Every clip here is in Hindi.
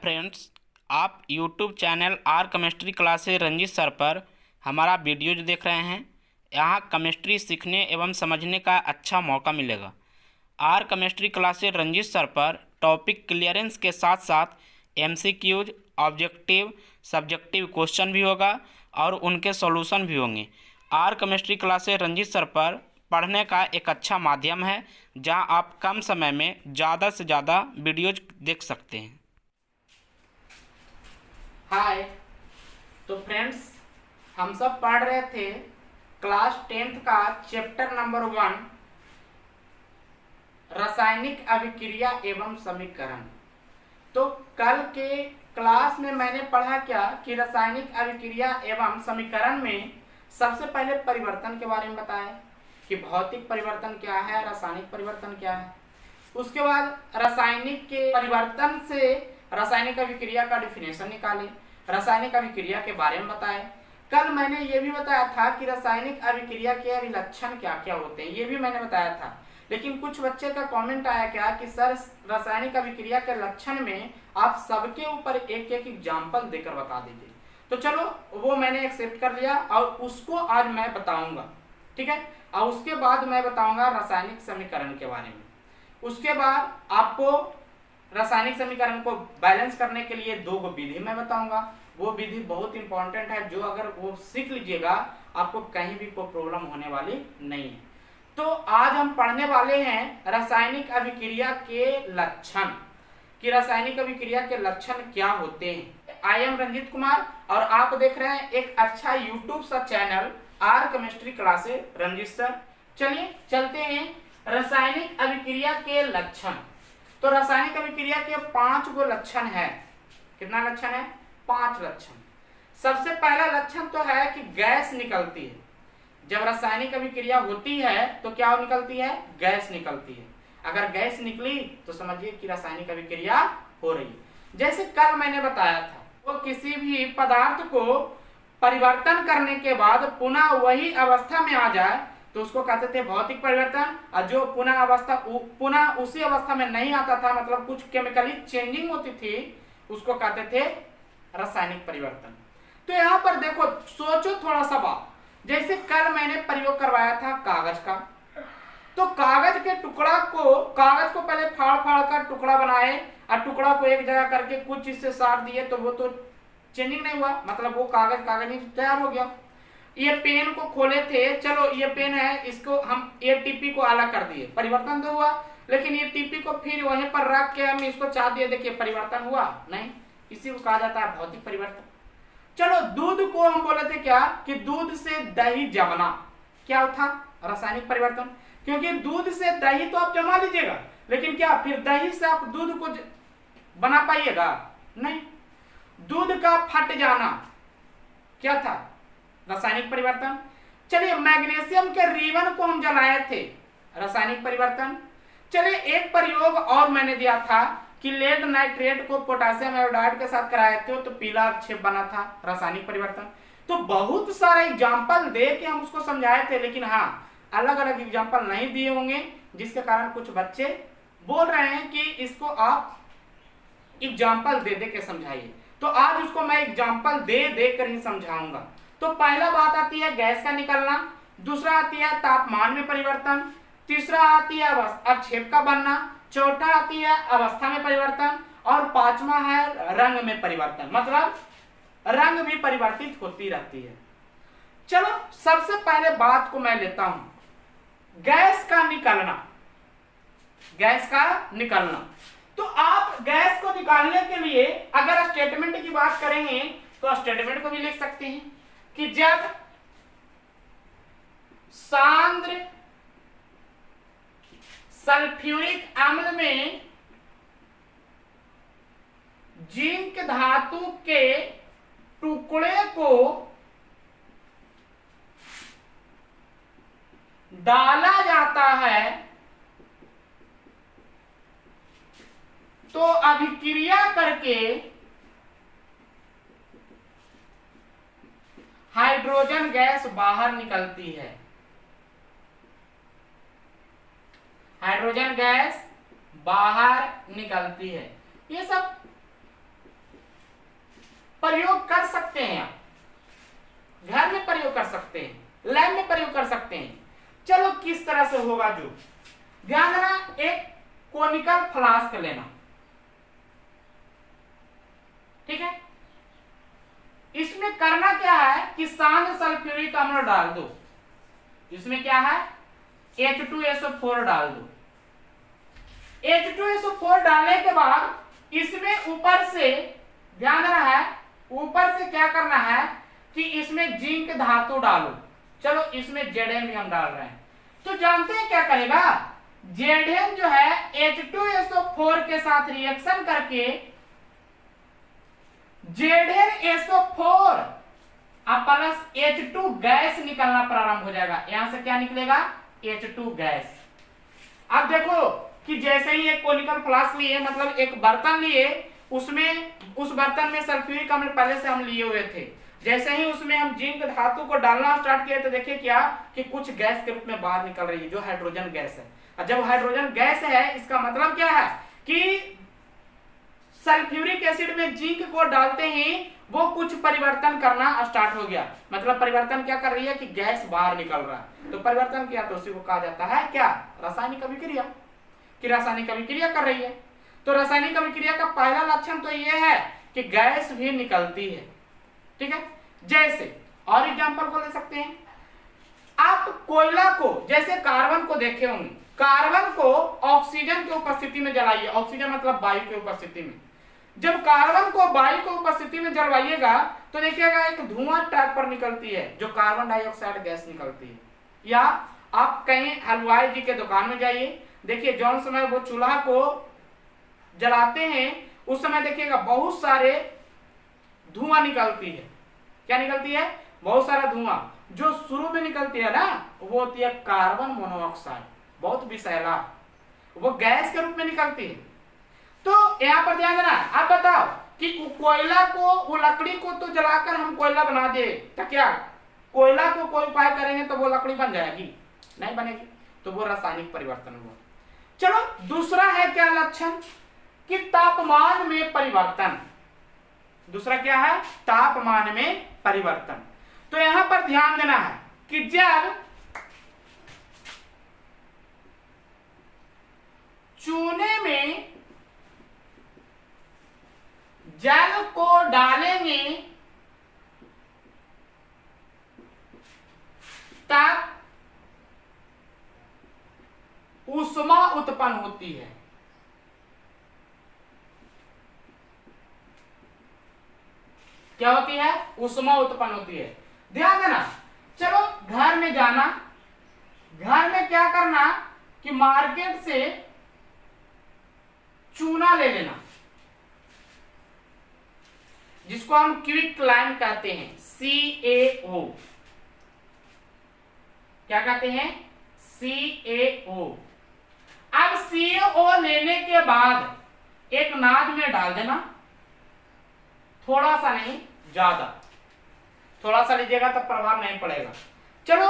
फ्रेंड्स, आप YouTube channel R chemistry classes Ranjit sir पर हमारा वीडियोज देख रहे हैं। यहाँ केमिस्ट्री सीखने एवं समझने का अच्छा मौका मिलेगा। R chemistry classes Ranjit sir पर टॉपिक क्लियरेंस के साथ साथ एमसीक्यूज, ऑब्जेक्टिव, सब्जेक्टिव क्वेश्चन भी होगा और उनके सॉल्यूशन भी होंगे। R chemistry classes Ranjit sir पर पढ़ने का एक अच्छा माध्यम है जहां आप कम समय में ज़्यादा से ज़्यादा वीडियोज देख सकते हैं। हाय, तो फ्रेंड्स, हम सब पढ़ रहे थे क्लास 10th का चैप्टर नंबर 1 रासायनिक अभिक्रिया एवं समीकरण। तो कल के क्लास में मैंने पढ़ा क्या कि रासायनिक अभिक्रिया एवं समीकरण में सबसे पहले परिवर्तन के बारे में बताया कि भौतिक परिवर्तन क्या है, रासायनिक परिवर्तन क्या है। उसके बाद रासायनिक के परिवर्तन से रासायनिक अभिक्रिया का डिफिनेशन निकाले, रासायनिक अभिक्रिया के बारे में बताए। कल मैंने ये भी बताया था कि रासायनिक अभिक्रिया के लक्षण क्या क्या होते हैं, ये भी मैंने बताया था। लेकिन कुछ बच्चे का कमेंट आया क्या कि सर रासायनिक अभिक्रिया के लक्षण में आप सबके ऊपर एक एक एग्जाम्पल देकर बता दीजिए। तो चलो, वो मैंने एक्सेप्ट कर लिया और उसको आज मैं बताऊंगा, ठीक है। और उसके बाद मैं बताऊंगा रासायनिक समीकरण के बारे में। उसके बाद आपको रासायनिक समीकरण को बैलेंस करने के लिए 2 विधि मैं बताऊंगा। वो विधि बहुत इंपॉर्टेंट है, जो अगर वो सीख लीजिएगा आपको कहीं भी कोई प्रॉब्लम होने वाली नहीं है। तो आज हम पढ़ने वाले हैं रासायनिक अभिक्रिया के लक्षण, कि रासायनिक अभिक्रिया के लक्षण क्या होते हैं। आई एम रंजीत कुमार और आप देख रहे हैं एक अच्छा यूट्यूब सा channel R chemistry classes Ranjit sir. चलिए चलते हैं रासायनिक अभिक्रिया के लक्षण। तो रासायनिक अभिक्रिया के 5 गो लक्षण है। कितना लक्षण है? 5 लक्षण। सबसे पहला लक्षण तो है कि गैस निकलती है। जब रासायनिक अभिक्रिया होती है तो क्या निकलती है? गैस निकलती है। अगर गैस निकली तो समझिए कि रासायनिक अभिक्रिया हो रही है। जैसे कल मैंने बताया था, वो किसी भी पदार्थ को परिवर्तन करने के बाद पुनः वही अवस्था में आ जाए तो उसको कहते थे भौतिक परिवर्तन। और जो पुनः उसी अवस्था में नहीं आता था, मतलब कुछ केमिकली चेंजिंग होती थी, उसको कहते थे रासायनिक परिवर्तन। तो यहाँ पर देखो, सोचो थोड़ा सा बात। जैसे कल मैंने प्रयोग करवाया था कागज का, तो कागज को पहले फाड़ फाड़ कर टुकड़ा बनाए और टुकड़ा को एक जगह करके कुछ चीज से साट दिए, तो वो तो चेंजिंग नहीं हुआ, मतलब वो कागज ही तैयार हो गया। ये पेन को खोले थे, चलो ये पेन है, इसको हम ये टिप्पी को अलग कर दिए, परिवर्तन तो हुआ। लेकिन ये टिप्पी को फिर वहीं पर रख के हम इसको चाट दिए, देखिए परिवर्तन हुआ नहीं। इसी को कहा जाता है भौतिक परिवर्तन। चलो, दूध को हम बोले थे क्या कि दूध से दही जमना क्या था? रासायनिक परिवर्तन। क्योंकि दूध से दही तो आप जमा लीजिएगा, लेकिन क्या फिर दही से आप दूध को बना पाइएगा? नहीं। दूध का फट जाना क्या था? रासायनिक परिवर्तन। चलिए, मैग्नीशियम के रिबन को हम जलाए थे, रासायनिक परिवर्तन। चलिए, एक प्रयोग और मैंने दिया था कि लेड नाइट्रेट को पोटेशियम आयोडाइड के साथ कराए थे तो पीला छेप बना था, रासायनिक परिवर्तन। तो बहुत सारे एग्जाम्पल दे के हम उसको समझाए थे, लेकिन हाँ, अलग अलग एग्जाम्पल नहीं दिए होंगे, जिसके कारण कुछ बच्चे बोल रहे हैं कि इसको आप एग्जाम्पल दे दे के समझाइए। तो आज उसको मैं एग्जाम्पल दे दे कर ही समझाऊंगा। तो पहला बात आती है गैस का निकलना, दूसरा आती है तापमान में परिवर्तन, तीसरा आती है अवक्षेप का बनना, चौथा आती है अवस्था में परिवर्तन और 5वां है रंग में परिवर्तन, मतलब रंग भी परिवर्तित होती रहती है। चलो, सबसे पहले बात को मैं लेता हूं, गैस का निकलना। गैस का निकलना, तो आप गैस को निकालने के लिए अगर स्टेटमेंट की बात करेंगे तो स्टेटमेंट को भी लिख सकते हैं कि जब सांद्र सल्फ्यूरिक अम्ल में जिंक धातु के टुकड़े को डाला जाता है तो अभिक्रिया करके हाइड्रोजन गैस बाहर निकलती है। हाइड्रोजन गैस बाहर निकलती है। ये सब प्रयोग कर सकते हैं, आप घर में प्रयोग कर सकते हैं, लैब में प्रयोग कर सकते हैं। चलो किस तरह से होगा, जो ध्यान देना, एक कोनिकल फ्लास्क लेना, ठीक है। इसमें करना क्या है कि शांत सल्फ्यूरिक अम्ल डाल दो, इसमें क्या है H2SO4 डाल दो। H2SO4 डालने के बाद इसमें ऊपर से ध्यान रहा है, ऊपर से क्या करना है कि इसमें जिंक धातु डालो। चलो इसमें Zn भी हम डाल रहे हैं, तो जानते हैं क्या करेगा, Zn जो है H2SO4 के साथ रिएक्शन करके ZnSO4 प्लस H2 गैस निकलना प्रारंभ हो जाएगा। यहां से क्या निकलेगा, H2 गैस। अब देखो कि जैसे ही एक कोनिकल फ्लास्क लिए, मतलब एक बर्तन लिए, उसमें उस बर्तन में सल्फ्यूरिक अम्ल पहले से हम लिए हुए थे, जैसे ही उसमें हम जिंक धातु को डालना स्टार्ट किए तो देखिए क्या कि कुछ गैस के रूप में बाहर निकल रही है, जो हाइड्रोजन गैस है। और जब हाइड्रोजन गैस है, इसका मतलब क्या है कि सल्फ्यूरिक एसिड में जिंक को डालते ही वो कुछ परिवर्तन करना स्टार्ट हो गया। मतलब परिवर्तन क्या कर रही है कि गैस बाहर निकल रहा है, तो परिवर्तन किया तो उसी को कहा जाता है क्या, रासायनिक अभिक्रिया, कि रासायनिक अभिक्रिया कर रही है। तो रासायनिक अभिक्रिया का पहला लक्षण तो ये है कि गैस भी निकलती है, ठीक है। जैसे और एग्जांपल को ले सकते हैं, आप कोयला को, जैसे कार्बन को देखे होंगे, कार्बन को ऑक्सीजन की उपस्थिति में जलाइए, ऑक्सीजन मतलब वायु की उपस्थिति में। जब कार्बन को वायु की उपस्थिति में जलवाइएगा तो देखिएगा एक धुआं टाइप पर निकलती है, जो कार्बन डाइऑक्साइड गैस निकलती है। या आप कहीं हलवाई जी के दुकान में जाइए, देखिए जौन समय वो चूल्हा को जलाते हैं उस समय देखिएगा बहुत सारे धुआं निकलती है। क्या निकलती है, बहुत सारा धुआं। जो शुरू में निकलती है ना, वो होती है कार्बन मोनोऑक्साइड, बहुत विषैला, वो गैस के रूप में निकलती है। तो यहाँ पर ध्यान देना, आप बताओ कि कोयला को, वो लकड़ी को तो जलाकर हम कोयला बना दे, तो क्या कोयला को कोई उपाय करेंगे तो वो लकड़ी बन जाएगी, नहीं बनेगी, तो वो रासायनिक परिवर्तन हुआ। चलो दूसरा है क्या लक्षण कि तापमान में परिवर्तन। दूसरा क्या है, तापमान में परिवर्तन। तो यहां पर ध्यान देना है कि जब चूने में जल को डालेंगे तब ऊष्मा उत्पन्न होती है। क्या होती है, ऊष्मा उत्पन्न होती है। ध्यान देना, चलो घर में जाना, घर में क्या करना कि मार्केट से चूना ले लेना, जिसको हम क्विक लाइम कहते हैं, CaO। क्या कहते हैं, CaO। अब CaO लेने के बाद एक नाद में डाल देना, थोड़ा सा नहीं ज्यादा, थोड़ा सा लीजिएगा तब प्रभाव नहीं पड़ेगा। चलो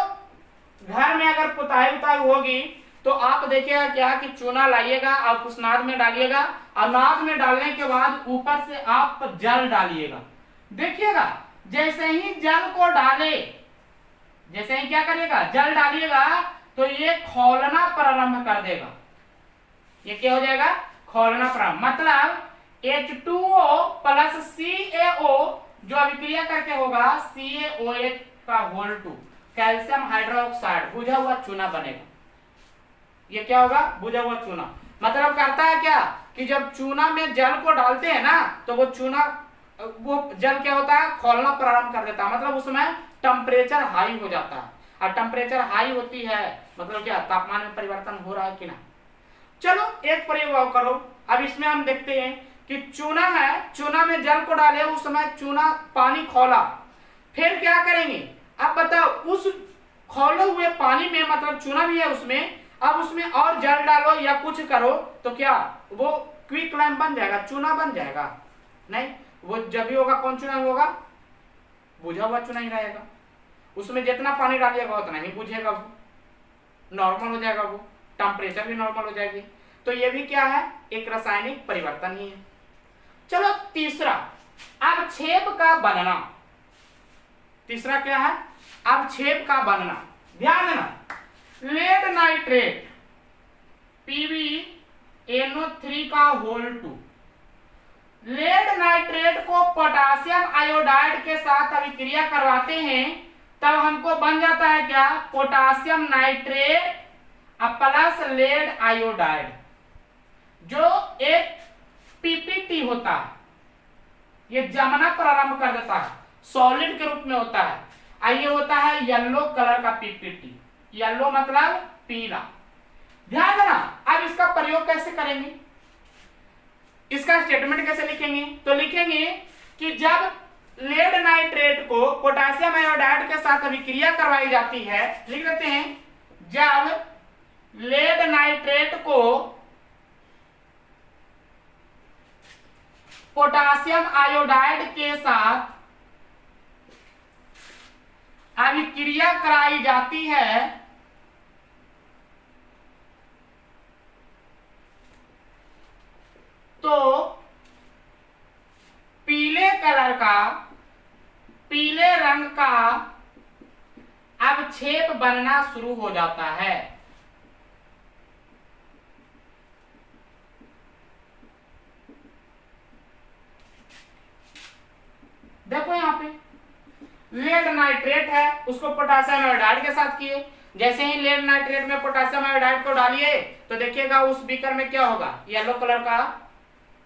घर में अगर पुताई उताई होगी तो आप देखिएगा क्या कि चूना लाइएगा, आप उस नाद में डालिएगा, और नाद में डालने के बाद ऊपर से आप जल डालिएगा। देखिएगा जैसे ही जल को डाले, जैसे ही क्या करिएगा, जल डालिएगा तो ये खौलना प्रारंभ कर देगा। ये क्या हो जाएगा, खौलना प्रारंभ। मतलब H2O प्लस CaO जो अभिक्रिया करके होगा CaOH का होल 2 कैल्शियम हाइड्रोक्साइड बुझा हुआ चूना बनेगा। ये क्या होगा, बुझा हुआ चूना। मतलब करता है क्या कि जब चूना में जल को डालते हैं ना तो वो चूना, वो जल क्या होता है, खौलना प्रारंभ कर देता है। मतलब उसमें टेम्परेचर हाई हो जाता है, और टेम्परेचर हाई होती है मतलब क्या, तापमान में परिवर्तन हो रहा है कि ना। चलो एक प्रयोग और करो। अब इसमें हम देखते हैं कि चूना है, चूना में जल को डाले, उस समय चूना पानी खौला, फिर क्या करेंगे, अब बताओ उस खौले हुए पानी में, मतलब चूना भी है उसमें, अब उसमें और जल डालो या कुछ करो तो क्या वो क्विक लाइम बन जाएगा, चूना बन जाएगा? नहीं, वो जब भी होगा कौन चूना होगा, बुझा हुआ चूना ही रहेगा। उसमें जितना पानी डालिएगा उतना ही बुझेगा, वो नॉर्मल हो जाएगा, वो टेम्परेचर भी नॉर्मल हो जाएगी। तो ये भी क्या है, एक रासायनिक परिवर्तन ही है। चलो तीसरा, अवक्षेप का बनना। तीसरा क्या है? अवक्षेप का बनना। ध्यान देना, लेड नाइट्रेट PbNO3 का होल 2, लेड नाइट्रेट को पोटासियम आयोडाइड के साथ अभिक्रिया करवाते हैं, तब हमको बन जाता है क्या? Potassium nitrate plus lead iodide, जो एक पीपीटी होता है। ये जमना प्रारंभ कर देता है, सॉलिड के रूप में होता है। ये होता है येलो कलर का पीपीटी। येलो मतलब पीला। ध्यान देना, अब इसका प्रयोग कैसे करेंगे, इसका स्टेटमेंट कैसे लिखेंगे? तो लिखेंगे कि जब लेड नाइट्रेट को पोटासियम आयोडाइड के साथ अभिक्रिया करवाई जाती है, लिख देते हैं, जब लेड नाइट्रेट को पोटासियम आयोडाइड के साथ अभिक्रिया कराई जाती है, तो पीले रंग का अवक्षेप बनना शुरू हो जाता है। देखो यहां पे लेड नाइट्रेट है, उसको पोटासियम आयोडाइड के साथ किए। जैसे ही लेड नाइट्रेट में पोटासियम आयोडाइड को डालिए तो देखिएगा उस बीकर में क्या होगा,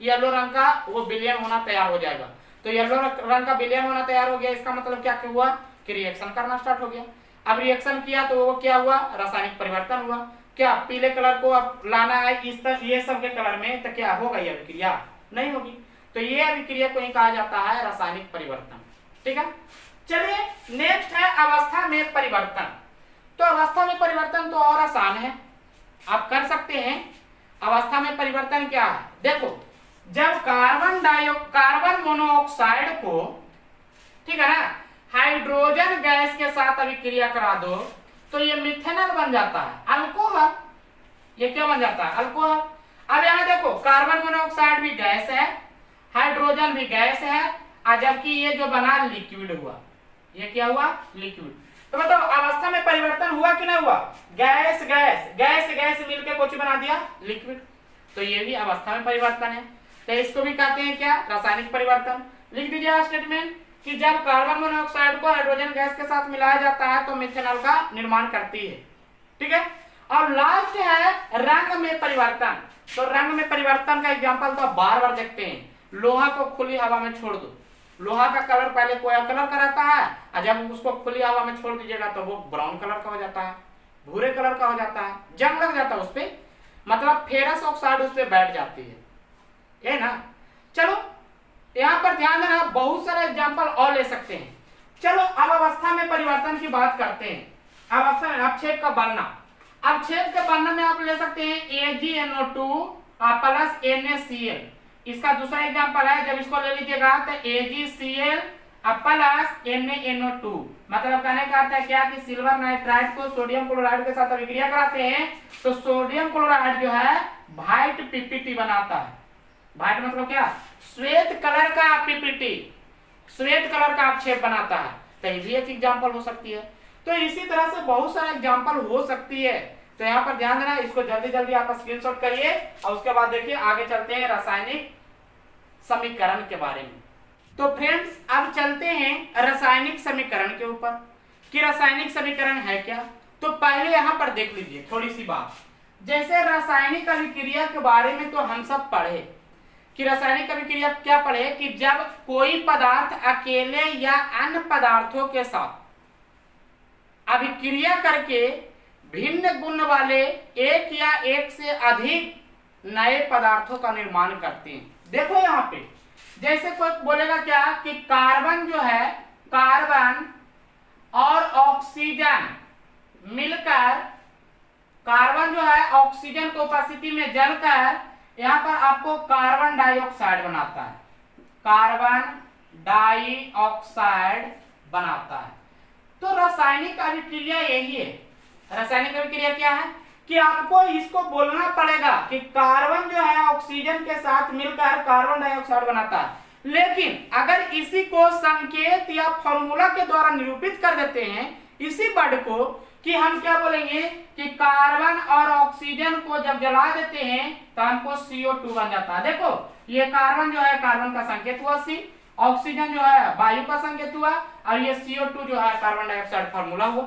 येलो रंग का वो विलयन होना तैयार हो जाएगा। तो येलो रंग का विलयन होना तैयार हो गया, इसका मतलब क्या हुआ कि रिएक्शन करना स्टार्ट हो गया। अब रिएक्शन किया तो वो क्या हुआ, रासायनिक परिवर्तन हुआ। क्या पीले कलर को अब लाना है इस तरह ये सब के कलर में, तो क्या होगा, ये अभिक्रिया नहीं होगी। तो ये अभिक्रिया को ही कहा जाता है रासायनिक परिवर्तन। ठीक है, चलिए नेक्स्ट है अवस्था में परिवर्तन। तो अवस्था में परिवर्तन तो और आसान है, आप कर सकते हैं। अवस्था में परिवर्तन क्या है, देखो, जब कार्बन मोनोऑक्साइड को, ठीक है ना, हाइड्रोजन गैस के साथ अभिक्रिया करा दो तो ये मिथेनॉल बन जाता है, अल्कोहल। ये क्या बन जाता है, अल्कोहल। अब यहां देखो कार्बन मोनोऑक्साइड भी गैस है, हाइड्रोजन भी गैस है, और जबकि ये जो बना लिक्विड हुआ, ये क्या हुआ, लिक्विड। तो बताओ अवस्था में परिवर्तन हुआ कि नहीं हुआ, गैस गैस गैस गैस मिलकर कुछ बना दिया, लिक्विड। तो ये भी अवस्था में परिवर्तन है। तो इसको भी कहते हैं क्या, रासायनिक परिवर्तन। लिख दीजिए स्टेटमेंट कि जब कार्बन मोनोऑक्साइड को हाइड्रोजन गैस के साथ मिलाया जाता है तो मिथेनॉल का निर्माण करती है। ठीक है, और लास्ट है रंग में परिवर्तन। तो रंग में परिवर्तन का एग्जांपल तो बार बार देखते हैं, लोहा को खुली हवा में छोड़ दो, लोहा का कलर पहले कोया कलर का रहता है, और जब उसको खुली हवा में छोड़ दीजिएगा तो वो ब्राउन कलर का हो जाता है, भूरे कलर का हो जाता है, जंग लग जाता है उस पर, मतलब फेरस ऑक्साइड उस पर बैठ जाती है ना। चलो यहाँ पर ध्यान देना, बहुत सारे एग्जाम्पल और ले सकते हैं। चलो अब अवस्था में परिवर्तन की बात करते हैं। अवस्था में अवक्षेप का बनना, अवक्षेप के बनने में आप ले सकते हैं AgNO2 प्लस NaCl। इसका दूसरा एग्जांपल है, जब इसको ले लीजिएगा तो AgCl प्लस NaNO2, मतलब कहने का अर्थ है क्या कि सिल्वर नाइट्राइड को सोडियम क्लोराइड के साथ अभिक्रिया कराते हैं तो सोडियम क्लोराइड जो है व्हाइट पीपीटी बनाता है। व्हाइट मतलब क्या, श्वेत कलर का पीपीटी, श्वेत कलर का अवक्षेप बनाता है। तो ये भी एक एग्जांपल हो सकती है। तो इसी तरह से बहुत सारे एग्जांपल हो सकती है। तो यहाँ पर ध्यान देना, इसको जल्दी जल्दी आप स्क्रीनशॉट करिए और उसके बाद देखिए आगे चलते हैं रासायनिक समीकरण के बारे में। तो फ्रेंड्स अब चलते हैं रासायनिक समीकरण के ऊपर कि रासायनिक समीकरण है क्या। तो पहले यहाँ पर देख लीजिए थोड़ी सी बात, जैसे रासायनिक अभिक्रिया के बारे में तो हम सब पढ़े कि रासायनिक अभिक्रिया क्या पढ़े कि जब कोई पदार्थ अकेले या अन्य पदार्थों के साथ अभिक्रिया करके भिन्न गुण वाले एक या एक से अधिक नए पदार्थों का निर्माण करते हैं। देखो यहाँ पे जैसे कोई बोलेगा क्या कि कार्बन जो है, कार्बन और ऑक्सीजन मिलकर, कार्बन जो है ऑक्सीजन की उपस्थिति में जलकर यहाँ पर आपको कार्बन डाइऑक्साइड बनाता है, कार्बन डाइऑक्साइड बनाता है। तो रासायनिक अभिक्रिया यही है। रासायनिक अभिक्रिया क्या है कि आपको इसको बोलना पड़ेगा कि कार्बन जो है ऑक्सीजन के साथ मिलकर कार्बन डाइऑक्साइड बनाता है। लेकिन अगर इसी को संकेत या फॉर्मूला के द्वारा निरूपित कर देते हैं, इसी वर्ड को, कि हम क्या बोलेंगे कि कार्बन और ऑक्सीजन को जब जला देते हैं तो हमको CO2 बन जाता है। देखो ये कार्बन जो है कार्बन का संकेत हुआ C, ऑक्सीजन जो है वायु का संकेत हुआ, और ये CO2 जो है कार्बन डाइऑक्साइड फॉर्मूला हुआ।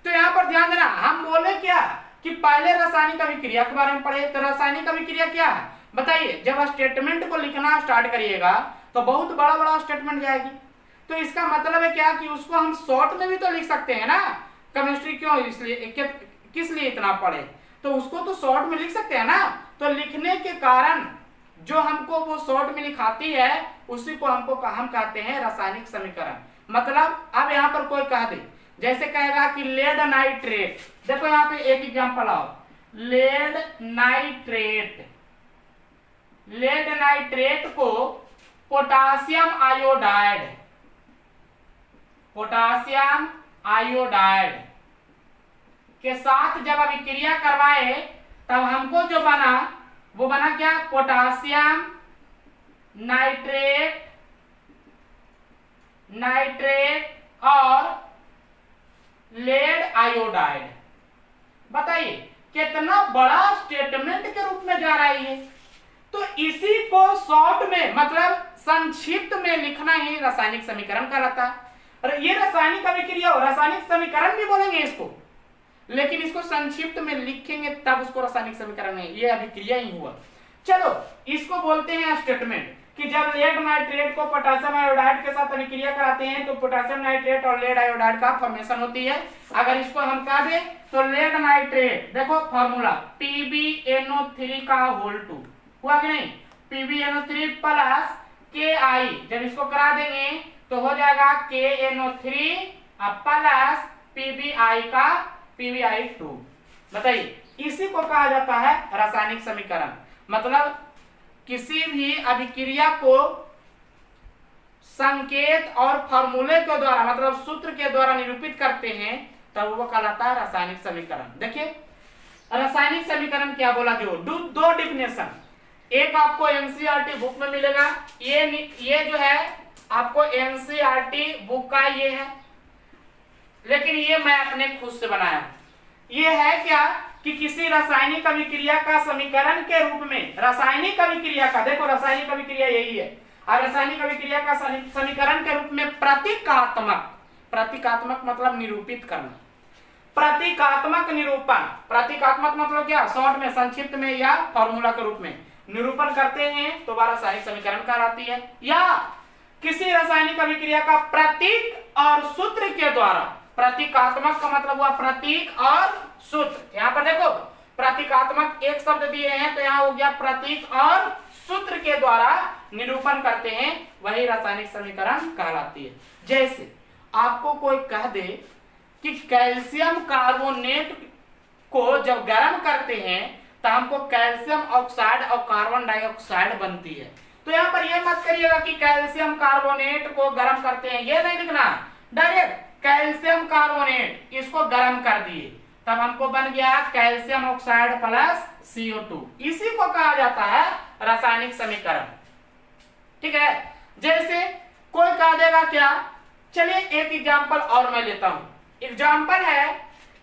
तो यहाँ पर ध्यान देना, हम बोले क्या कि पहले रासायनिक अभिक्रिया के बारे में पढ़े। तो रासायनिक अभिक्रिया क्या है बताइए। जब स्टेटमेंट को लिखना स्टार्ट करिएगा तो बहुत बड़ा बड़ा स्टेटमेंट जाएगी, तो इसका मतलब है क्या कि उसको हम शॉर्ट में भी तो लिख सकते हैं ना। केमिस्ट्री क्यों, इसलिए किस लिए इतना पढ़े, तो उसको तो शॉर्ट में लिख सकते हैं ना। तो लिखने के कारण जो हमको वो शॉर्ट में लिखाती है उसी को हम कहते हैं रासायनिक समीकरण। मतलब अब यहाँ पर कोई कह दे, जैसे कहेगा कि लेड नाइट्रेट, देखो यहाँ पे एक एग्जांपल आओ, लेड नाइट्रेट, लेड नाइट्रेट को पोटासियम आयोडाइड, पोटासियम आयोडाइड के साथ जब अभिक्रिया करवाए तब हमको जो बना वो बना क्या, पोटासियम नाइट्रेट, नाइट्रेट और लेड आयोडाइड। बताइए कितना बड़ा स्टेटमेंट के रूप में जा रहा है ये। तो इसी को शॉर्ट में मतलब संक्षिप्त में लिखना ही रासायनिक समीकरण कहलाता है। और ये रासायनिक अभिक्रिया और रासायनिक समीकरण भी बोलेंगे इसको, लेकिन इसको संक्षिप्त में लिखेंगे तब उसको रासायनिक समीकरण नहीं, ये अभिक्रिया ही हुआ। चलो इसको बोलते हैं स्टेटमेंट, कि जब लेड नाइट्रेट को पोटेशियम आयोडाइड के साथ अभिक्रिया कराते हैं तो पोटेशियम नाइट्रेट और लेड आयोडाइड का फॉर्मेशन होती है। अगर इसको हम कह दें तो लेड नाइट्रेट, देखो फॉर्मूला PbNO3 का होल 2 हुआ कि नहीं, PbNO3 प्लस Ki, जब इसको करा देंगे तो हो जाएगा KNO3 प्लस PbI2। बताइए इसी को कहा जाता है रासायनिक समीकरण। मतलब किसी भी अभिक्रिया को संकेत और फॉर्मूले के द्वारा मतलब सूत्र के द्वारा निरूपित करते हैं तब वो कहलाता है रासायनिक समीकरण। देखिए रासायनिक समीकरण क्या बोला, जो दो डिफिनेशन, एक आपको एनसीईआरटी बुक में मिलेगा, ये जो है आपको एनसीईआरटी बुक का ये है, लेकिन ये मैं अपने खुद से बनाया। ये है क्या कि किसी रासायनिक अभिक्रिया का समीकरण के रूप में, रासायनिक अभिक्रिया का, देखो रासायनिक अभिक्रिया यही है, और रासायनिक अभिक्रिया का समीकरण के रूप में प्रतीकात्मक, प्रतीकात्मक मतलब निरूपित करना, प्रतीकात्मक निरूपण, प्रतीकात्मक मतलब क्या, शॉर्ट में संक्षिप्त में या फॉर्मूला के रूप में निरूपण करते हैं तो वह रासायनिक समीकरण कहलाती है। या किसी रासायनिक अभिक्रिया का प्रतीक और सूत्र के द्वारा, प्रतीकात्मक का मतलब हुआ प्रतीक और सूत्र, यहाँ पर देखो प्रतीकात्मक एक शब्द दिए हैं तो यहाँ हो गया प्रतीक और सूत्र के द्वारा निरूपण करते हैं, वही रासायनिक समीकरण कहलाती है। जैसे आपको कोई कह दे कि कैल्शियम कार्बोनेट को जब गर्म करते हैं तो हमको कैल्शियम ऑक्साइड और कार्बन डाइऑक्साइड बनती है, तो यहाँ पर यह मत करिएगा कि कैल्शियम कार्बोनेट को गर्म करते हैं, ये नहीं लिखना, डायरेक्ट कैल्शियम कार्बोनेट इसको गर्म कर दिए तब हमको बन गया कैल्शियम ऑक्साइड प्लस CO2, इसी को कहा जाता है रासायनिक समीकरण। ठीक है, जैसे कोई कह देगा क्या, चलिए एक एग्जांपल और मैं लेता हूं। एग्जांपल है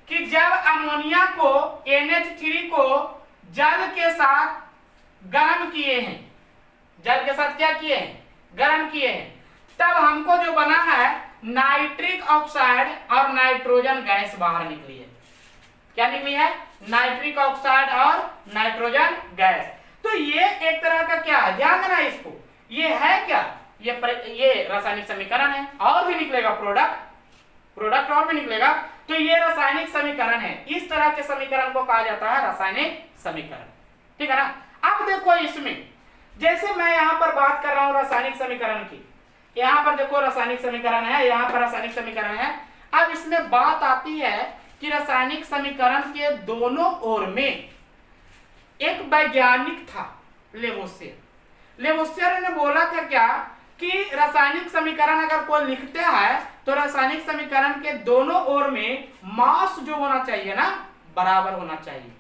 कि जब अमोनिया को NH3 को जल के साथ गर्म किए हैं, जल के साथ क्या किए हैं, गर्म किए हैं, तब हमको जो बना है नाइट्रिक ऑक्साइड और नाइट्रोजन गैस बाहर निकली है। क्या निकली है, नाइट्रिक ऑक्साइड और नाइट्रोजन गैस। तो ये एक तरह का क्या है, ध्यान देना इसको, ये है क्या, ये रासायनिक समीकरण है, और भी निकलेगा प्रोडक्ट और भी निकलेगा, तो ये रासायनिक समीकरण है। इस तरह के समीकरण को कहा जाता है रासायनिक समीकरण। ठीक है ना। अब देखो इसमें, जैसे मैं यहाँ पर बात कर रहा हूँ रासायनिक समीकरण की, यहाँ पर देखो रासायनिक समीकरण है, यहाँ पर रासायनिक समीकरण है। अब इसमें बात आती है कि रासायनिक समीकरण के दोनों ओर में एक वैज्ञानिक था, लेवोसियर ने बोला था क्या कि रासायनिक समीकरण अगर कोई लिखते है तो रासायनिक समीकरण के दोनों ओर में मास जो होना चाहिए ना, बराबर होना चाहिए।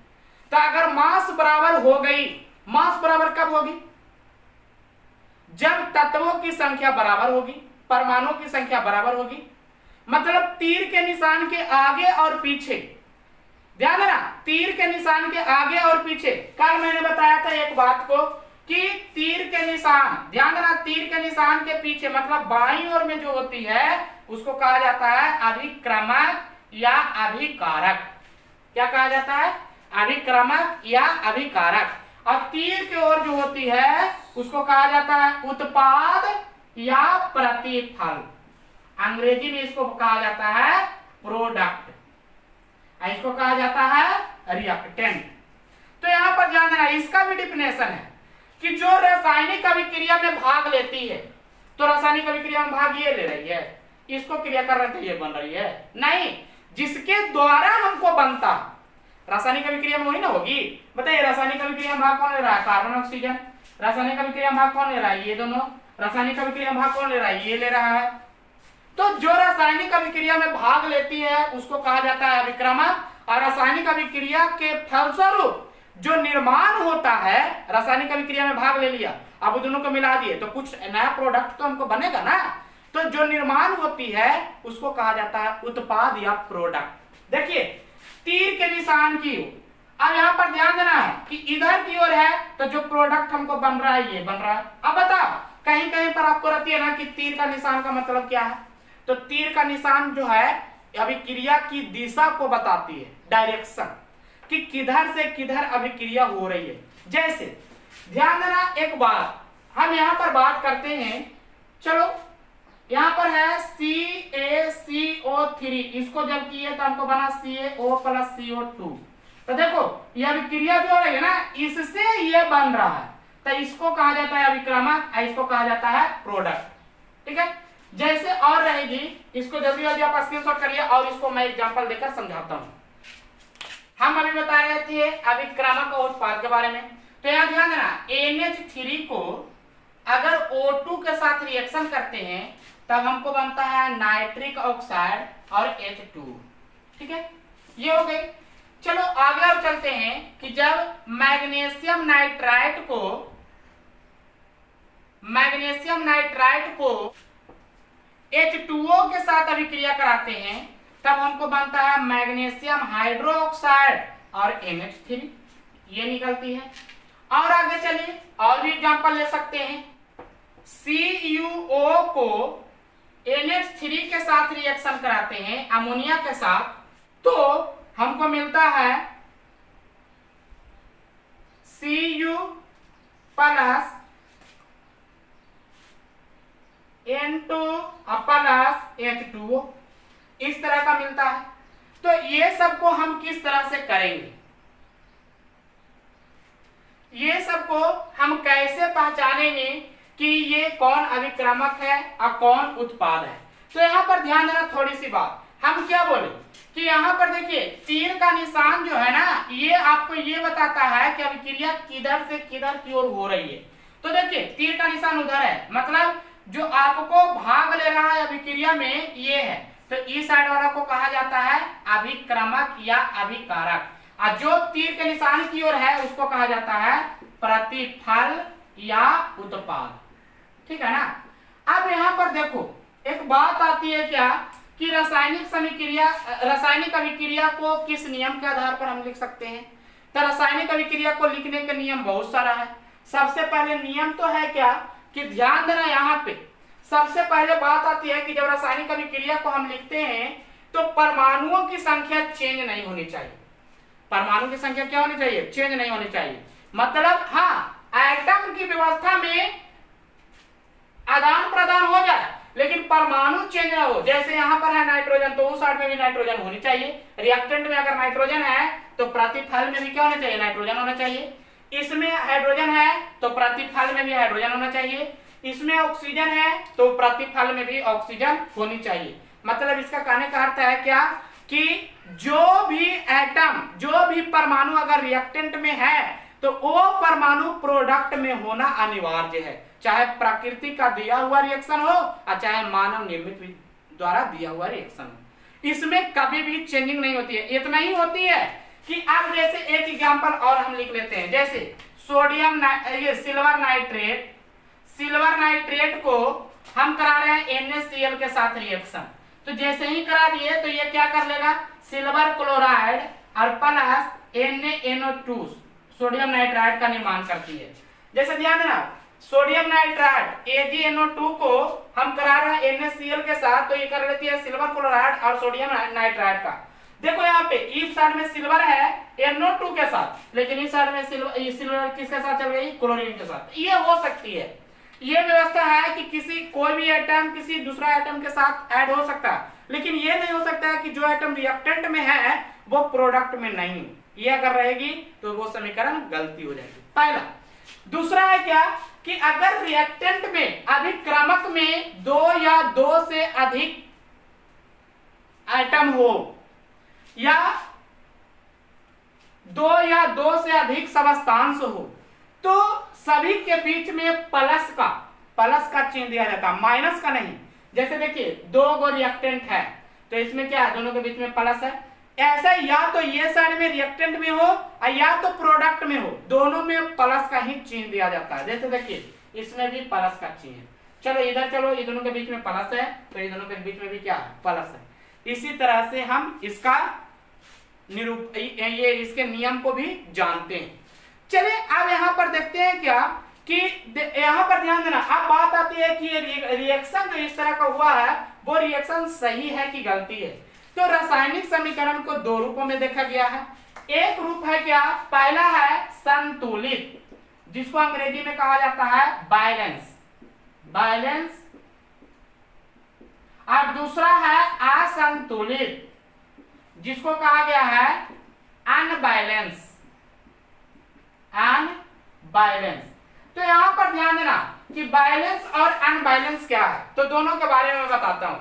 तो अगर मास बराबर हो गई, मास बराबर कब होगी, जब तत्वों की संख्या बराबर होगी, परमाणुओं की संख्या बराबर होगी, मतलब तीर के निशान के आगे और पीछे, ध्यान देना, तीर के निशान के आगे और पीछे। कल मैंने बताया था एक बात को कि तीर के निशान, ध्यान देना, तीर के निशान के पीछे मतलब बाईं ओर में जो होती है उसको कहा जाता है अभिक्रमक या अभिकारक। क्या कहा जाता है? अभिक्रमक या अभिकारक। और तीर की ओर जो होती है उसको कहा जाता है उत्पाद या प्रतिफल। अंग्रेजी में इसको कहा जाता है प्रोडक्ट, इसको कहा जाता है रिएक्टेंट। तो यहां पर ध्यान देना, इसका भी डिफिनेशन है कि जो रासायनिक अभिक्रिया में भाग लेती है, तो रासायनिक अभिक्रिया में भाग ये ले रही है, इसको क्रिया कर रहे थे ये बन रही है, नहीं, जिसके द्वारा हमको बनता रासायनिक अभिक्रिया में वही ना होगी। बताइए रासायनिक अभिक्रिया में भाग कौन ले रहा है? Carbon oxygen. रासायनिक अभिक्रिया में भाग कौन ले रहा है? ये दोनों। रासायनिक अभिक्रिया में भाग कौन ले रहा है? ये ले रहा है। तो जो रासायनिक अभिक्रिया में भाग लेती है उसको कहा जाता है अभिक्रमक, और रासायनिक अभिक्रिया के फलस्वरूप जो निर्माण होता है, रासायनिक अभिक्रिया में भाग ले लिया, अब दोनों को मिला दिए तो कुछ नया प्रोडक्ट तो हमको बनेगा ना, तो जो निर्माण होती है उसको कहा जाता है उत्पाद या प्रोडक्ट। देखिए तीर के निशान की ओर, अब यहां पर ध्यान देना है कि इधर की ओर है तो जो प्रोडक्ट हमको बन रहा है ये बन रहा है। अब बताओ, कहीं कहीं पर आपको रहती है ना कि तीर का निशान का मतलब क्या है? तो तीर का निशान जो है अभिक्रिया की दिशा को बताती है, डायरेक्शन, कि किधर से किधर अभिक्रिया हो रही है। जैसे ध्यान देना, एक बात हम यहां पर बात करते हैं, चलो यहां पर है CaCO3, इसको जब किए तो हमको बना CaO + CO2। तो देखो ये अभिक्रिया जो हो रही है ना, इससे ये बन रहा है, तो इसको कहा जाता है अभिक्रमक, इसको कहा जाता है प्रोडक्ट। ठीक है, जैसे और रहेगी, इसको जल्दी जल्दी आप स्क्रीनशॉट करिए और इसको मैं एग्जांपल देकर समझाता हूं। हम अभी बता रहे थे अभिक्रमक और उत्पाद के बारे में, तो यहां ध्यान देना, NH3 को अगर O2 के साथ रिएक्शन करते हैं तब हमको बनता है नाइट्रिक ऑक्साइड और H2। ठीक है, ये हो गई। चलो आगे और चलते हैं कि जब मैग्नीशियम नाइट्राइट को H2O के साथ अभिक्रिया कराते हैं तब हमको बनता है मैग्नीशियम हाइड्रोक्साइड और NH3, ये निकलती है। और आगे चलिए और भी एग्जांपल ले सकते हैं, CuO को NH3 के साथ रिएक्शन कराते हैं अमोनिया के साथ, तो हमको मिलता है Cu + N2 + H2O, इस तरह का मिलता है। तो ये सबको हम किस तरह से करेंगे, ये सबको हम कैसे पहचानेंगे कि ये कौन अभिक्रमक है और कौन उत्पाद है? तो यहाँ पर ध्यान देना, थोड़ी सी बात हम क्या बोले कि यहाँ पर देखिए तीर का निशान जो है ना, ये आपको ये बताता है कि अभिक्रिया किधर से किधर की ओर हो रही है। तो देखिए तीर का निशान उधर है, मतलब जो आपको भाग ले रहा है अभिक्रिया में ये है, तो इस साइड वाला को कहा जाता है अभिक्रमक या अभिकारक, और जो तीर के निशान की ओर है उसको कहा जाता है प्रतिफल या उत्पाद। ठीक है ना। अब यहाँ पर देखो एक बात आती है क्या कि रासायनिक अभिक्रिया को किस नियम के आधार पर हम लिख सकते हैं? तो रासायनिक अभिक्रिया को लिखने के नियम बहुत सारा है। सबसे पहले नियम तो है क्या कि ध्यान देना, यहाँ पे सबसे पहले बात आती है कि जब रासायनिक अभिक्रिया को हम लिखते हैं तो परमाणुओं की संख्या चेंज नहीं होनी चाहिए। परमाणु की संख्या क्या होनी चाहिए? चेंज नहीं होनी चाहिए। मतलब हाँ, एटम की व्यवस्था में आदान प्रदान हो जाए लेकिन परमाणु चेंज ना हो। जैसे यहाँ पर है नाइट्रोजन, तो उस साइड में भी नाइट्रोजन होनी चाहिए। रिएक्टेंट में अगर नाइट्रोजन है तो प्रतिफल में भी क्या होना चाहिए? नाइट्रोजन होना चाहिए। इसमें हाइड्रोजन है तो प्रतिफल में भी हाइड्रोजन होना चाहिए। इसमें ऑक्सीजन है तो प्रतिफल में भी ऑक्सीजन होनी चाहिए। मतलब इसका कहने का अर्थ है क्या कि जो भी एटम, जो भी परमाणु अगर रिएक्टेंट में है तो वो परमाणु प्रोडक्ट में होना अनिवार्य है, चाहे प्रकृति का दिया हुआ रिएक्शन हो और चाहे मानव निर्मित द्वारा दिया हुआ रिएक्शन हो। इसमें कभी भी चेंजिंग नहीं होती है। इतना ही होती है कि अब जैसे एक एग्जांपल और हम लिख लेते हैं, जैसे सोडियम, ये सिल्वर नाइट्रेट सिल्वर नाइट्रेट को हम करा रहे हैं NaCl के साथ रिएक्शन। तो जैसे ही करा दिए तो ये क्या कर लेगा, सिल्वर क्लोराइड और प्लस NaNO2 सोडियम नाइट्राइड का निर्माण करती है। जैसे ध्यान देना, सोडियम नाइट्राइड AgNO2 को हम करा रहे हैं NaCl के साथ, तो ये कर लेती है सिल्वर क्लोराइड और सोडियम नाइट्राइड का। देखो यहाँ पे इस साइड में सिल्वर है NO2 के साथ, लेकिन इस साइड में सिल्वर किसके साथ चल गई, क्लोरीन के साथ। ये हो सकती है, ये व्यवस्था है कि किसी कोई भी एटम किसी दूसरा एटम के साथ ऐड हो सकता है, लेकिन ये नहीं हो सकता है कि जो एटम रिएक्टेंट में है वो प्रोडक्ट में नहीं। ये अगर रहेगी तो वो समीकरण गलती हो जाएगी, पहला। दूसरा है क्या कि अगर रिएक्टेंट में अभिक्रमक में दो या दो से अधिक एटम हो या दो से अधिक सबस्टांस हो, तो सभी के बीच में प्लस का चिन्ह दिया जाता है, माइनस का नहीं। जैसे देखिए दो गो रिएक्टेंट है तो इसमें क्या है, दोनों के बीच में प्लस है। ऐसा या तो ये साइड में रिएक्टेंट में हो और या तो प्रोडक्ट में हो, दोनों में प्लस का ही चिन्ह दिया जाता है। जैसे देखिए इसमें भी प्लस का चिन्ह है। चलो इधर चलो, ये दोनों के बीच में प्लस है तो ये दोनों के बीच में भी क्या है, प्लस है। इसी तरह से हम इसका ये इसके नियम को भी जानते हैं। चलिए अब यहाँ पर देखते हैं क्या कि यहाँ पर ध्यान देना, अब बात आती है कि ये रिएक्शन जो इस तरह का हुआ है वो रिएक्शन सही है कि गलती है। तो रासायनिक समीकरण को दो रूपों में देखा गया है। एक रूप है क्या, पहला है संतुलित, जिसको अंग्रेजी में कहा जाता है बैलेंस, और दूसरा है असंतुलित, जिसको कहा गया है अनबैलेंस। तो यहां पर ध्यान देना कि बैलेंस और अनबैलेंस क्या है, तो दोनों के बारे में बताता हूं।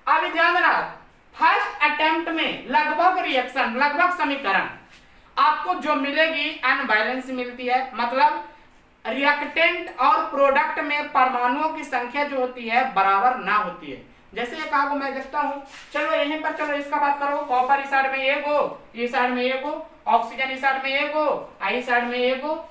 अभी ध्यान देना, फर्स्ट अटेम्प्ट में लगभग समीकरण आपको जो मिलेगी अनबैलेंस मिलती है, मतलब रिएक्टेंट और प्रोडक्ट में परमाणुओं की संख्या जो होती है बराबर ना होती है। जैसे एक आगो मैं देखता हूं, चलो यहीं पर चलो इसका बात करो, कॉपर इस साइड में एक हो, इस साइड में एक हो, ऑक्सीजन इस साइड में एक हो, इस साइड में एक हो,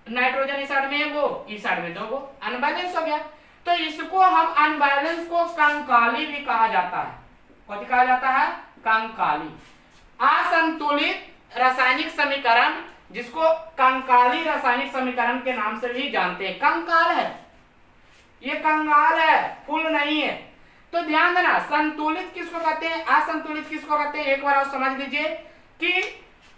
नाइट्रोजन इस साइड में एक हो, इस साइड में दो हो, अनबैलेंस हो गया। तो इसको हम अनबैलेंस को कंकाली भी कहा जाता है। कौन कहा जाता है, कंकाली। असंतुलित रासायनिक समीकरण जिसको कंकाली रासायनिक समीकरण के नाम से भी जानते हैं। कंकाल है, ये कंगाल है, फुल नहीं है। तो ध्यान देना, संतुलित किसको कहते हैं, असंतुलित किसको कहते हैं, एक बार आप समझ लीजिए कि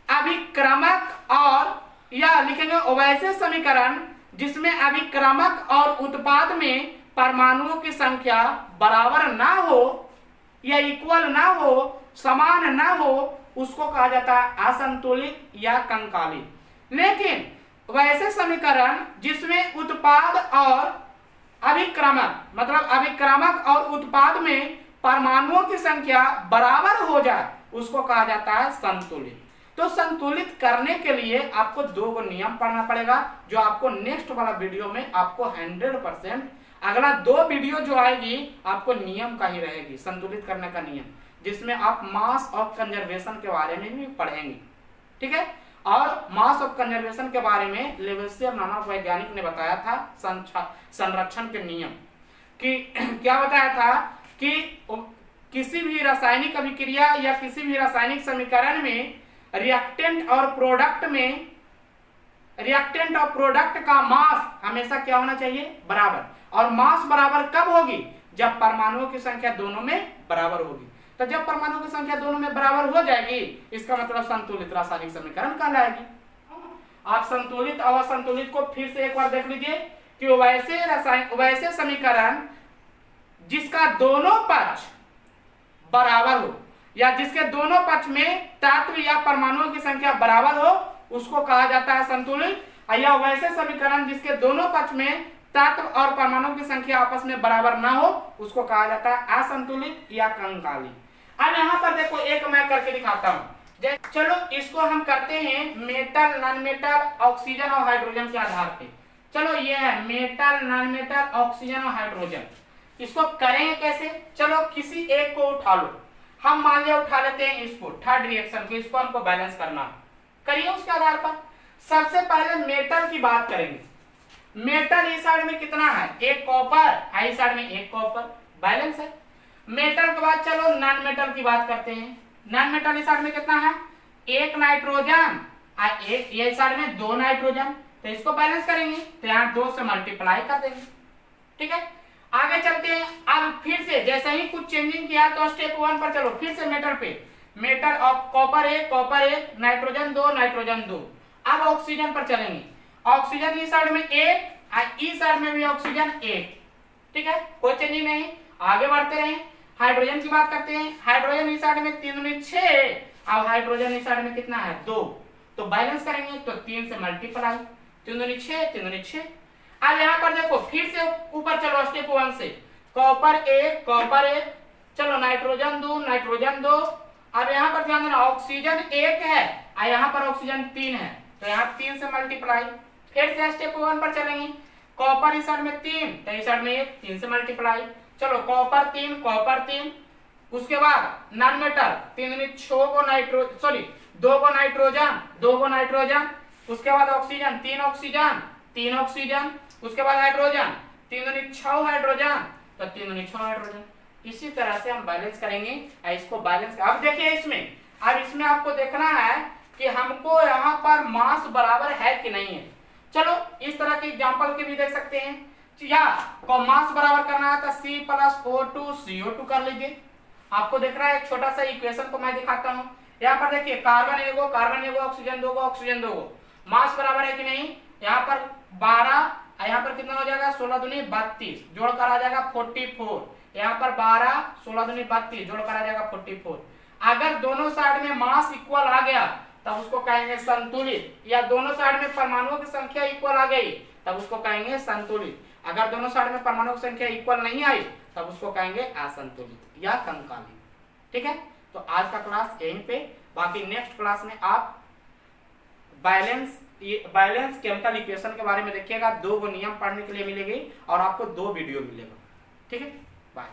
अभिक्रमक और या लिखेंगे वैसे समीकरण जिसमें अभिक्रमक और उत्पाद में परमाणुओं की संख्या बराबर ना हो या इक्वल ना हो, समान ना हो, उसको कहा जाता है असंतुलित या कंकाली। लेकिन वैसे समीकरण जिसमें उत्पाद और अभिक्रमक, मतलब अभिक्रमक और उत्पाद में परमाणुओं की संख्या बराबर हो जाए, उसको कहा जाता है संतुलित। तो संतुलित करने के लिए आपको दो नियम पढ़ना पड़ेगा, जो आपको नेक्स्ट वाला वीडियो में आपको 100% अगला दो वीडियो जो आएगी आपको नियम का ही रहेगी, संतुलित करने का नियम, जिसमें आप मास ऑफ कंजर्वेशन के बारे में भी पढ़ेंगे। ठीक है, और मास ऑफ कंजर्वेशन के बारे में लेवेसियर नामक वैज्ञानिक ने बताया था संरक्षण के नियम कि क्या बताया था कि किसी भी रासायनिक अभिक्रिया या किसी भी रासायनिक समीकरण में रिएक्टेंट और प्रोडक्ट का मास हमेशा क्या होना चाहिए, बराबर। और मास बराबर कब होगी, जब परमाणुओं की संख्या दोनों में बराबर होगी। तो जब परमाणुओं की संख्या दोनों में बराबर हो जाएगी, इसका मतलब संतुलित रासायनिक समीकरण कहलाएगी। आप संतुलित और असंतुलित को फिर से एक बार देख लीजिए कि वैसे समीकरण जिसका दोनों पक्ष बराबर हो या जिसके दोनों पक्ष में तत्व या परमाणुओं की संख्या बराबर हो, उसको कहा जाता है संतुलित। या वैसे समीकरण जिसके दोनों पक्ष में तत्व और परमाणुओं की संख्या आपस में बराबर ना हो, उसको कहा जाता है असंतुलित या कंकाली। अब यहाँ पर देखो, एक मैं करके दिखाता हूँ। चलो इसको हम करते हैं मेटल, नॉन मेटल, ऑक्सीजन और हाइड्रोजन के आधार पे। चलो ये है मेटल, नॉन मेटल, ऑक्सीजन और हाइड्रोजन। इसको करेंगे कैसे, चलो किसी एक को उठा लो। हम मान लिया उठा लेते हैं इसको, थर्ड रिएक्शन को, इसको हमको बैलेंस करना। करिए उसके आधार पर। सबसे पहले मेटल की बात करेंगे। मेटल इस साइड में कितना है, एक कॉपर, इस साइड में एक कॉपर, बैलेंस है। मेटल के बाद चलो नॉन मेटल की बात करते हैं। नॉन मेटल इस साइड में कितना है, एक नाइट्रोजन और एक ये साइड में दो नाइट्रोजन, तो इसको बैलेंस करेंगे तो यहाँ 2 से मल्टीप्लाई कर देंगे। ठीक है, आगे चलते हैं। अब फिर से जैसे ही कुछ चेंजिंग किया तो स्टेप 1 पर चलो, फिर से मेटल पे, मेटल ऑफ कॉपर एक, नाइट्रोजन 2, नाइट्रोजन 2। अब ऑक्सीजन पर चलेंगे। ऑक्सीजन इस साइड में एक और इस साइड में भी ऑक्सीजन एक। ठीक है, कोई चेंजिंग नहीं, आगे बढ़ते रहे। हाइड्रोजन की बात करते हैं। हाइड्रोजन इस साइड में 3 दूनी 6 और हाइड्रोजन इस साइड में कितना है 2, तो बैलेंस करेंगे तो 3 से मल्टीप्लाई, 3 दूनी 6, 3 दूनी 6। अब यहाँ पर देखो फिर से ऊपर चलो स्टेप 1 से, कॉपर एक, चलो नाइट्रोजन 2, नाइट्रोजन 2। अब यहाँ पर ध्यान देना ऑक्सीजन एक है और यहाँ पर ऑक्सीजन 3 है, तो यहाँ 3 से मल्टीप्लाई। फिर से स्टेप 1 पर चलेंगे, कॉपर इस साइड में 3 तो इस साइड में 1, 3 से मल्टीप्लाई। चलो कॉपर 3, उसके बाद नॉन मेटल 2 को नाइट्रोजन, उसके बाद ऑक्सीजन 3 ऑक्सीजन, उसके बाद हाइड्रोजन 6 हाइड्रोजन, तो 6 हाइड्रोजन। इसी तरह से हम बैलेंस करेंगे। इसको बैलेंस अब देखिए इसमें आपको देखना है कि हमको यहाँ पर मास बराबर है कि नहीं है। चलो इस तरह के एग्जांपल के भी देख सकते हैं, या को मास बराबर करना है तो C+O2 कर लीजिए। आपको देख रहा है एक छोटा सा इक्वेशन को मैं दिखाता हूँ। यहाँ पर देखिए कार्बन एगो, ऑक्सीजन 2 मास बराबर है कि नहीं। यहाँ पर 12, यहाँ पर कितना हो जाएगा 16 दूनी 32, जोड़कर आ जाएगा 44। यहाँ पर 12, 16 दूनी 32, जोड़कर आ जाएगा 44। अगर दोनों साइड में मास इक्वल आ गया तब उसको कहेंगे संतुलित, या दोनों साइड में परमाणुओं की संख्या इक्वल आ गई तब उसको कहेंगे संतुलित। अगर दोनों साइड में परमाणुओं की संख्या इक्वल नहीं आई तब उसको कहेंगे असंतुलित या समकालीन। ठीक है, तो आज का क्लास यहीं पे, बाकी नेक्स्ट क्लास में आप बैलेंस केमिकल इक्वेशन के बारे में देखिएगा। 2 नियम पढ़ने के लिए मिलेगी और आपको 2 वीडियो मिलेगा। ठीक है, बाय।